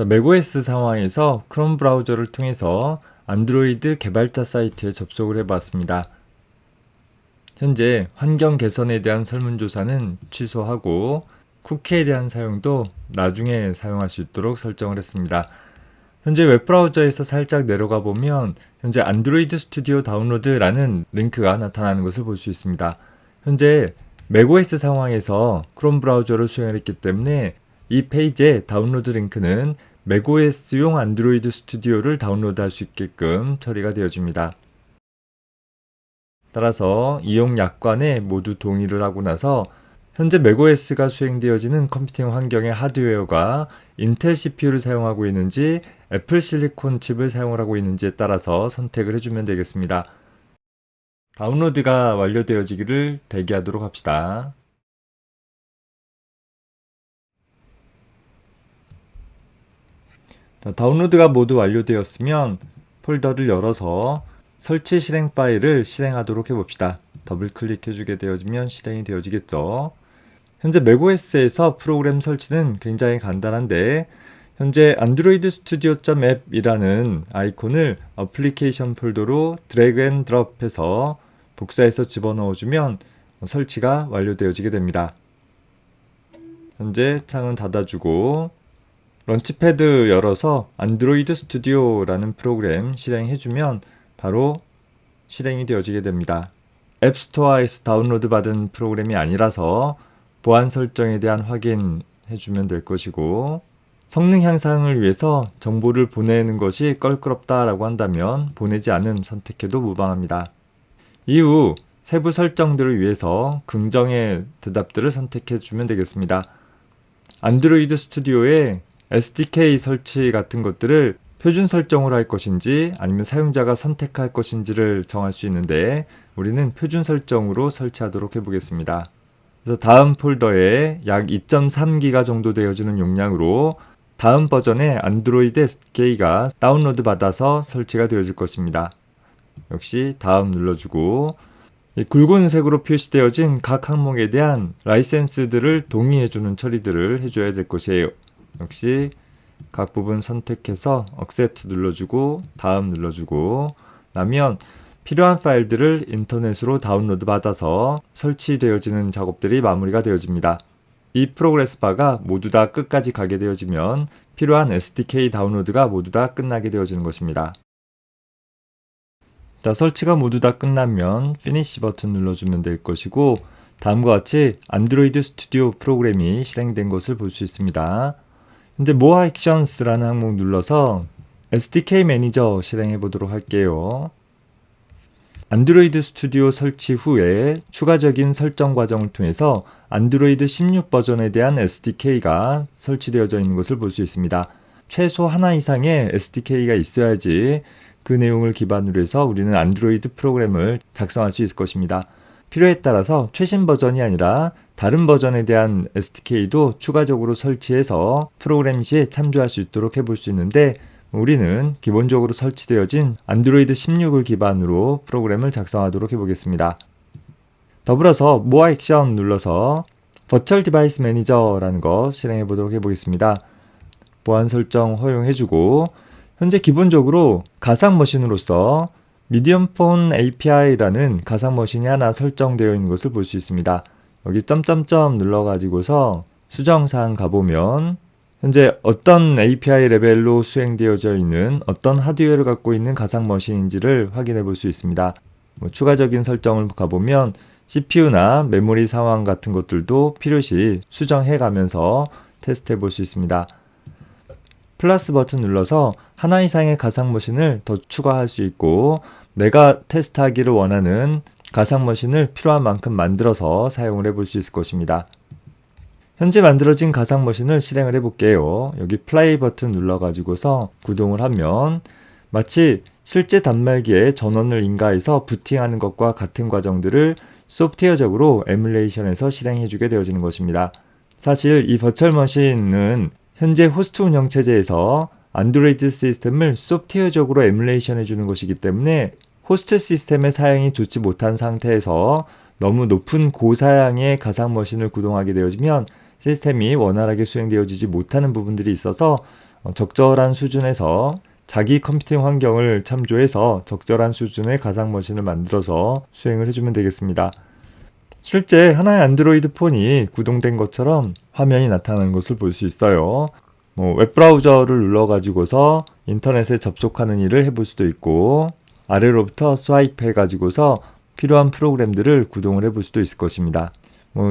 맥OS 상황에서 크롬 브라우저를 통해서 안드로이드 개발자 사이트에 접속을 해봤습니다. 현재 환경 개선에 대한 설문조사는 취소하고 쿠키에 대한 사용도 나중에 사용할 수 있도록 설정을 했습니다. 현재 웹브라우저에서 살짝 내려가 보면 현재 안드로이드 스튜디오 다운로드라는 링크가 나타나는 것을 볼 수 있습니다. 현재 맥OS 상황에서 크롬 브라우저를 수행했기 때문에 이 페이지의 다운로드 링크는 맥OS용 안드로이드 스튜디오를 다운로드할 수 있게끔 처리가 되어집니다. 따라서 이용 약관에 모두 동의를 하고 나서 현재 맥OS가 수행되어지는 컴퓨팅 환경의 하드웨어가 인텔 CPU를 사용하고 있는지 애플 실리콘 칩을 사용하고 있는지에 따라서 선택을 해주면 되겠습니다. 다운로드가 완료되어지기를 대기하도록 합시다. 다운로드가 모두 완료되었으면 폴더를 열어서 설치 실행 파일을 실행하도록 해봅시다. 더블 클릭해주게 되어지면 실행이 되어지겠죠. 현재 맥OS에서 프로그램 설치는 굉장히 간단한데 현재 안드로이드 스튜디오.app이라는 아이콘을 어플리케이션 폴더로 드래그 앤 드롭해서 복사해서 집어넣어주면 설치가 완료되어지게 됩니다. 현재 창은 닫아주고 런치패드 열어서 안드로이드 스튜디오라는 프로그램 실행해주면 바로 실행이 되어지게 됩니다. 앱스토어에서 다운로드 받은 프로그램이 아니라서 보안 설정에 대한 확인해주면 될 것이고 성능 향상을 위해서 정보를 보내는 것이 껄끄럽다라고 한다면 보내지 않음 선택해도 무방합니다. 이후 세부 설정들을 위해서 긍정의 대답들을 선택해주면 되겠습니다. 안드로이드 스튜디오에 SDK 설치 같은 것들을 표준 설정으로 할 것인지 아니면 사용자가 선택할 것인지를 정할 수 있는데 우리는 표준 설정으로 설치하도록 해보겠습니다. 그래서 다음 폴더에 약 2.3기가 정도 되어지는 용량으로 다음 버전의 안드로이드 SDK가 다운로드 받아서 설치가 되어질 것입니다. 역시 다음 눌러주고 이 굵은색으로 표시되어진 각 항목에 대한 라이센스들을 동의해주는 처리들을 해줘야 될 것이에요. 역시 각 부분 선택해서 Accept 눌러주고 다음 눌러주고 나면 필요한 파일들을 인터넷으로 다운로드 받아서 설치되어지는 작업들이 마무리가 되어집니다. 이 프로그레스 바가 모두 다 끝까지 가게 되어지면 필요한 SDK 다운로드가 모두 다 끝나게 되어지는 것입니다. 자, 설치가 모두 다 끝나면 Finish 버튼 눌러주면 될 것이고 다음과 같이 안드로이드 스튜디오 프로그램이 실행된 것을 볼 수 있습니다. 현재 More Actions라는 항목 눌러서 SDK 매니저 실행해 보도록 할게요. 안드로이드 스튜디오 설치 후에 추가적인 설정 과정을 통해서 안드로이드 16 버전에 대한 SDK가 설치되어져 있는 것을 볼 수 있습니다. 최소 하나 이상의 SDK가 있어야지 그 내용을 기반으로 해서 우리는 안드로이드 프로그램을 작성할 수 있을 것입니다. 필요에 따라서 최신 버전이 아니라 다른 버전에 대한 SDK도 추가적으로 설치해서 프로그램 시에 참조할 수 있도록 해볼 수 있는데 우리는 기본적으로 설치되어진 안드로이드 16을 기반으로 프로그램을 작성하도록 해보겠습니다. 더불어서 More Action 눌러서 Virtual Device Manager라는 거 실행해 보도록 해보겠습니다. 보안 설정 허용해주고 현재 기본적으로 가상 머신으로서 미디엄폰 API라는 가상 머신이 하나 설정되어 있는 것을 볼 수 있습니다. 여기 점점점 눌러가지고서 수정사항 가보면 현재 어떤 API 레벨로 수행되어져 있는 어떤 하드웨어를 갖고 있는 가상 머신인지를 확인해 볼 수 있습니다. 추가적인 설정을 가보면 CPU나 메모리 상황 같은 것들도 필요시 수정해 가면서 테스트해 볼 수 있습니다. 플러스 버튼 눌러서 하나 이상의 가상 머신을 더 추가할 수 있고 내가 테스트하기를 원하는 가상 머신을 필요한 만큼 만들어서 사용을 해볼 수 있을 것입니다. 현재 만들어진 가상 머신을 실행을 해볼게요. 여기 플레이 버튼 눌러가지고서 구동을 하면 마치 실제 단말기에 전원을 인가해서 부팅하는 것과 같은 과정들을 소프트웨어적으로 에뮬레이션에서 실행해주게 되어지는 것입니다. 사실 이 버추얼 머신은 현재 호스트 운영체제에서 안드로이드 시스템을 소프트웨어적으로 에뮬레이션 해주는 것이기 때문에 호스트 시스템의 사양이 좋지 못한 상태에서 너무 높은 고사양의 가상 머신을 구동하게 되어지면 시스템이 원활하게 수행되어지지 못하는 부분들이 있어서 적절한 수준에서 자기 컴퓨팅 환경을 참조해서 적절한 수준의 가상 머신을 만들어서 수행을 해주면 되겠습니다. 실제 하나의 안드로이드 폰이 구동된 것처럼 화면이 나타나는 것을 볼 수 있어요. 웹브라우저를 눌러가지고서 인터넷에 접속하는 일을 해볼 수도 있고, 아래로부터 스와이프 해가지고서 필요한 프로그램들을 구동을 해볼 수도 있을 것입니다.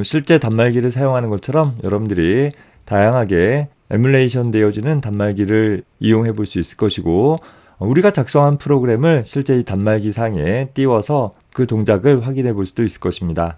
실제 단말기를 사용하는 것처럼 여러분들이 다양하게 에뮬레이션 되어지는 단말기를 이용해 볼 수 있을 것이고, 우리가 작성한 프로그램을 실제 이 단말기 상에 띄워서 그 동작을 확인해 볼 수도 있을 것입니다.